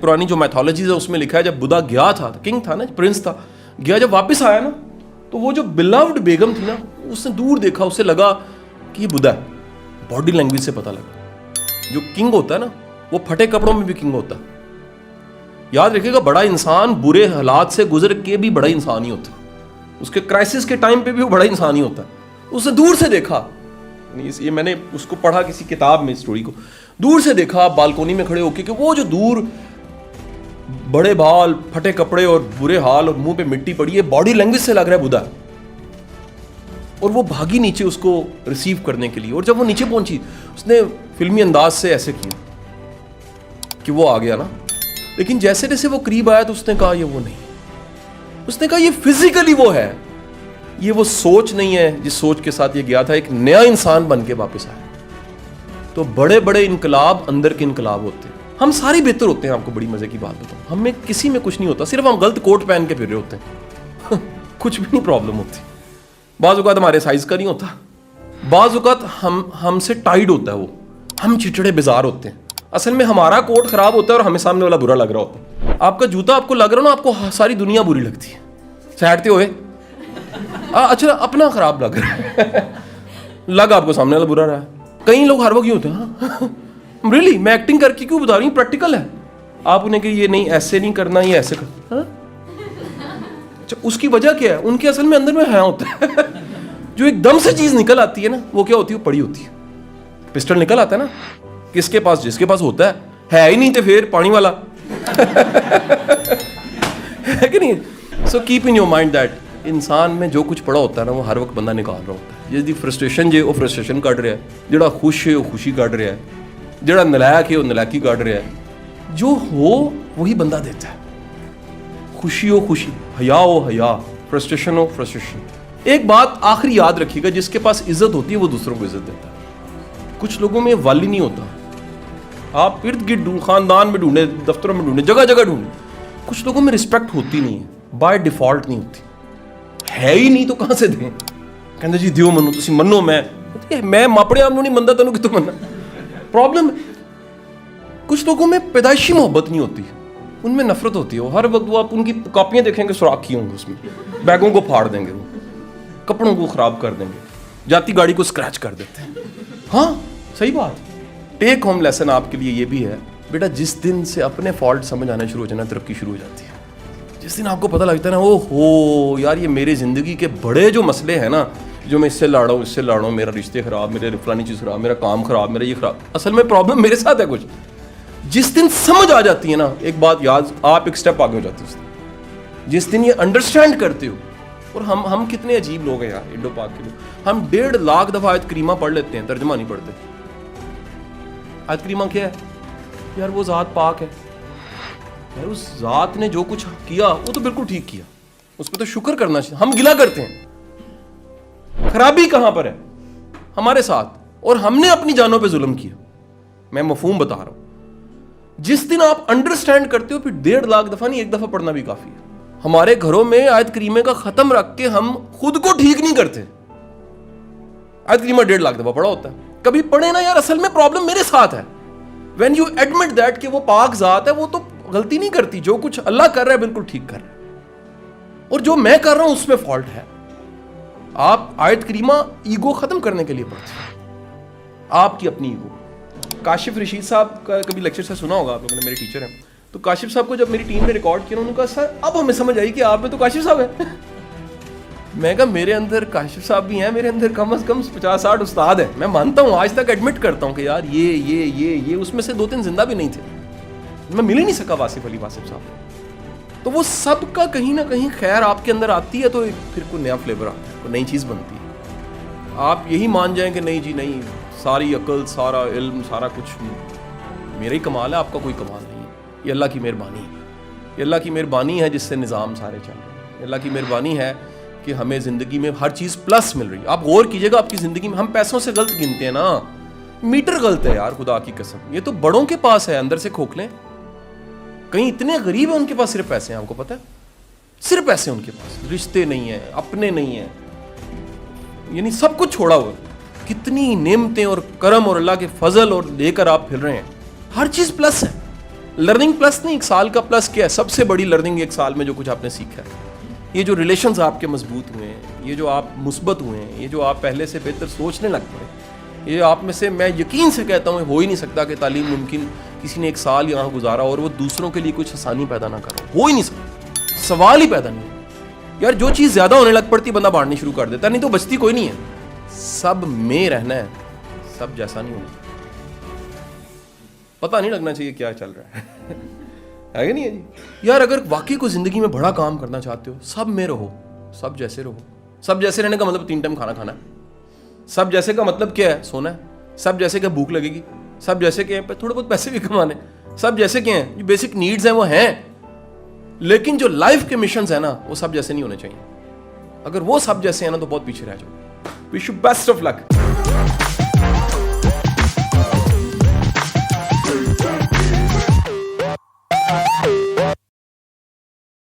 پرانی جو میتھولوجیز ہے اس میں لکھا ہے جب بدھا گیا تھا, کنگ تھا نا, پرنس تھا, گیا جب واپس آیا نا تو وہ جو بلوڈ بیگم تھی نا اس نے دور دیکھا, اسے لگا کہ یہ بدھا ہے, باڈی لینگویج سے پتہ لگا. جو کنگ ہوتا ہے نا وہ پھٹے کپڑوں میں بھی کنگ ہوتا ہے. یاد رکھیے گا, بڑا انسان برے حالات سے گزر کے بھی بڑا انسان ہی ہوتا ہے, اس کے کرائسس کے ٹائم پہ بھی وہ بڑا انسان ہی ہوتا ہے. اس نے دور سے دیکھا, یہ میں نے اس کو پڑھا کسی کتاب میں, اسٹوری کو دور سے دیکھا بالکونی میں کھڑے ہو کے کہ وہ جو دور بڑے بال, پھٹے کپڑے اور برے حال اور منہ پہ مٹی پڑی ہے, باڈی لینگویج سے لگ رہا ہے بدھا. اور وہ بھاگی نیچے اس کو ریسیو کرنے کے لیے, اور جب وہ نیچے پہنچی اس نے فلمی انداز سے ایسے کیا کہ وہ آ گیا نا, لیکن جیسے جیسے وہ قریب آیا تو اس نے کہا یہ وہ نہیں. اس نے کہا یہ فزیکلی وہ ہے, یہ وہ سوچ نہیں ہے جس سوچ کے ساتھ یہ گیا تھا, ایک نیا انسان بن کے واپس آیا. تو بڑے بڑے انقلاب اندر کے انقلاب ہوتے ہیں. ہم سارے بہتر ہوتے ہیں, آپ کو بڑی مزے کی بات بتاؤں, ہم میں کسی میں کچھ نہیں ہوتا, صرف ہم غلط کوٹ پہن کے پھر رہے ہوتے ہیں. کچھ بھی نہیں پرابلم ہوتی. بعض اوقات ہمارے سائز کا نہیں ہوتا, بعض اوقات ہم سے ٹائٹ ہوتا ہے وہ, ہم چچڑے بیزار ہوتے ہیں. اصل میں ہمارا کوٹ خراب ہوتا ہے اور ہمیں سامنے والا برا لگ رہا ہوتا ہے. آپ کا جوتا آپ کو لگ رہا نا, آپ کو ساری دنیا بری لگتی ہے. سیٹتے ہوئے اچھا اپنا خراب لگ رہا ہے, لگ آپ کو سامنے والا برا رہا ہے. کئی لوگ ہر وقت یہ ہوتے ہیں, ریلی میں ایکٹنگ کر کے کیوں بتا رہی ہوں, پریکٹیکل ہے. آپ انہیں کہ یہ نہیں ایسے نہیں کرنا, یہ ایسے کرنا. اچھا اس کی وجہ کیا ہے, ان کے اصل میں اندر میں ہوتا ہے جو ایک دم سے چیز نکل آتی ہے نا, وہ کیا ہوتی ہے, وہ پڑی ہوتی ہے. پسٹل نکل آتا ہے نا, کس کے پاس, جس کے پاس ہوتا ہے ہی نہیں تو پھر پانی والا ہے کہ نہیں. So keep in your mind that انسان میں جو کچھ پڑا ہوتا ہے نا وہ ہر وقت بندہ نکال رہا ہوتا ہے. جس دی فرسٹریشن جے وہ فرسٹریشن کٹ رہا ہے, جڑا خوش ہے وہ خوشی کٹ رہا ہے, جڑا نلائق ہے وہ نلائقی کٹ رہا ہے. جو ہو وہی بندہ دیتا ہے, خوشی ہو خوشی, حیا ہو حیا, فرسٹریشن ہو فرسٹریشن. ایک بات آخری یاد رکھیے گا, جس کے پاس عزت ہوتی ہے وہ دوسروں کو عزت دیتا ہے. کچھ لوگوں میں والی نہیں ہوتا, آپ ارد گرد ڈھونڈ, خاندان میں ڈھونڈے, دفتروں میں ڈھونڈے, جگہ جگہ ڈھونڈے, کچھ لوگوں میں رسپیکٹ ہوتی نہیں ہے, بائی ڈیفالٹ نہیں ہوتی. ہے ہی نہیں تو کہاں سے دیں, کہتے جی دیو منو, تسی منو, میں اپنے آپ نہیں منتا, تینوں کتوں مننا. پرابلم کچھ لوگوں میں پیدائشی محبت نہیں ہوتی, ان میں نفرت ہوتی ہے. ہر وقت وہ آپ ان کی کاپیاں دیکھیں گے سوراخ کی ہوں گے, اس میں بیگوں کو پھاڑ دیں گے, وہ کپڑوں کو خراب کر دیں گے, جاتی گاڑی کو اسکریچ کر دیتے ہیں. ہاں صحیح بات. ٹیک ہوم لیسن آپ کے لیے یہ بھی ہے بیٹا, جس دن سے اپنے فالٹ سمجھ آنا شروع ہو جانا, ترقی شروع ہو جاتی ہے. جس دن آپ کو پتہ لگتا ہے نا, او ہو یار یہ میرے زندگی کے بڑے جو مسئلے ہیں نا, جو میں اس سے لڑ رہا ہوں, اس سے لڑ رہا ہوں, میرا رشتے خراب, میرے فلانی چیز خراب, میرا کام خراب, میرا یہ خراب, اصل میں پرابلم میرے ساتھ ہے کچھ. جس دن سمجھ آ جاتی ہے نا, ایک بات یاد, آپ ایک سٹیپ آگے ہو جاتے ہیں. جس دن یہ انڈرسٹینڈ کرتے ہو, اور ہم کتنے عجیب لوگ ہیں یار, انڈو پاک کے لوگ, ہم 1.5 لاکھ دفعہ آیت کریمہ پڑھ لیتے ہیں, ترجمہ نہیں پڑھتے. آیت کریمہ کیا ہے یار, وہ ذات پاک ہے یار, اس ذات نے جو کچھ کیا وہ تو بالکل ٹھیک کیا, اس پہ تو شکر کرنا چاہیے. ہم گلہ کرتے ہیں, خرابی کہاں پر ہے ہمارے ساتھ, اور ہم نے اپنی جانوں پہ ظلم کیا. میں مفہوم بتا رہا ہوں. جس دن آپ انڈرسٹینڈ کرتے ہو, پھر 1.5 لاکھ دفعہ نہیں, ایک دفعہ پڑھنا بھی کافی ہے. ہمارے گھروں میں آیت کریمہ کا ختم رکھ کے ہم خود کو ٹھیک نہیں کرتے. آیت کریمہ 1.5 لاکھ دفعہ پڑھا ہوتا ہے. کبھی پڑھے نا یار, اصل میں پرابلم میرے ساتھ ہے. وین یو ایڈمٹ دیٹ کہ وہ پاک ذات ہے, وہ تو غلطی نہیں کرتی, جو کچھ اللہ کر رہا ہے بالکل ٹھیک کر رہا ہے, اور جو میں کر رہا ہوں اس میں فالٹ ہے. آپ آیت کریمہ ایگو ختم کرنے کے لیے پڑھتے ہیں, آپ کی اپنی ایگو. کاشف رشید صاحب کا کبھی لیکچر سے سنا ہوگا آپ لوگوں نے, میرے ٹیچر ہیں. تو کاشف صاحب کو جب میری ٹیم میں ریکارڈ کیا, انہوں نے کہا سر اب ہمیں سمجھ آئی کہ آپ میں تو کاشف صاحب ہیں. میں کہا میرے اندر کاشف صاحب بھی ہیں, میرے اندر کم از کم 50-60 استاد ہیں. میں مانتا ہوں, آج تک ایڈمٹ کرتا ہوں کہ یار یہ اس میں سے 2-3 زندہ بھی نہیں تھے, میں مل ہی نہیں سکا واصف علی واصف صاحب. تو وہ سب کا کہیں نہ کہیں خیر آپ کے اندر آتی ہے, تو پھر کوئی نیا فلیور آتا ہے, کوئی نئی چیز بنتی ہے. آپ یہی مان جائیں کہ نہیں جی نہیں, ساری عقل, سارا علم, سارا کچھ میرا ہی کمال ہے, آپ کا کوئی کمال نہیں ہے, یہ اللہ کی مہربانی ہے. یہ اللہ کی مہربانی ہے جس سے نظام سارے چل رہے ہیں. یہ اللہ کی مہربانی ہے کہ ہمیں زندگی میں ہر چیز پلس مل رہی ہے. آپ غور کیجئے گا آپ کی زندگی میں, ہم پیسوں سے غلط گنتے ہیں نا, میٹر غلط ہے یار, خدا کی قسم. یہ تو بڑوں کے پاس ہے, اندر سے کھوکھلیں. کہیں اتنے غریب ہیں ان کے پاس صرف پیسے ہیں, آپ کو پتہ ہے, صرف پیسے ان کے پاس, رشتے نہیں ہیں, اپنے نہیں ہیں, یعنی سب کچھ چھوڑا ہوا. کتنی نعمتیں اور کرم اور اللہ کے فضل اور لے کر آپ پھر رہے ہیں, ہر چیز پلس ہے. لرننگ پلس نہیں, 1 سال کا پلس کیا ہے؟ سب سے بڑی لرننگ 1 سال میں جو کچھ آپ نے سیکھا ہے, یہ جو ریلیشنز آپ کے مضبوط ہوئے ہیں, یہ جو آپ مثبت ہوئے ہیں, یہ جو آپ پہلے سے بہتر سوچنے لگ پڑے, یہ آپ میں سے میں یقین سے کہتا ہوں ہو ہی نہیں سکتا کہ تعلیم ممکن کسی نے 1 سال یہاں گزارا اور وہ دوسروں کے لیے کچھ آسانی پیدا نہ کرو, ہو ہی نہیں سکتا, سوال ہی پیدا نہیں. یار جو چیز زیادہ ہونے لگ پڑتی بندہ بانٹنی شروع کر دیتا, نہیں تو بچتی کوئی نہیں ہے. سب میں رہنا ہے, سب جیسا نہیں ہونا, پتہ نہیں لگنا چاہیے کیا چل رہا ہے کہ نہیں ہے جی. یار اگر واقعی کوئی زندگی میں بڑا کام کرنا چاہتے ہو, سب میں رہو, سب جیسے رہو. سب جیسے رہنے کا مطلب 3 ٹائم کھانا کھانا ہے. سب جیسے کا مطلب کیا ہے؟ سونا ہے. سب جیسے کہ بھوک لگے گی. سب جیسے کہ تھوڑے بہت پیسے بھی کمانے. سب جیسے کہ ہیں جو بیسک نیڈز ہیں وہ ہیں, لیکن جو لائف کے مشنز ہیں نا وہ سب جیسے نہیں ہونے چاہیے. اگر وہ سب جیسے ہیں نا تو بہت پیچھے رہ جاؤ. Wish you best of look.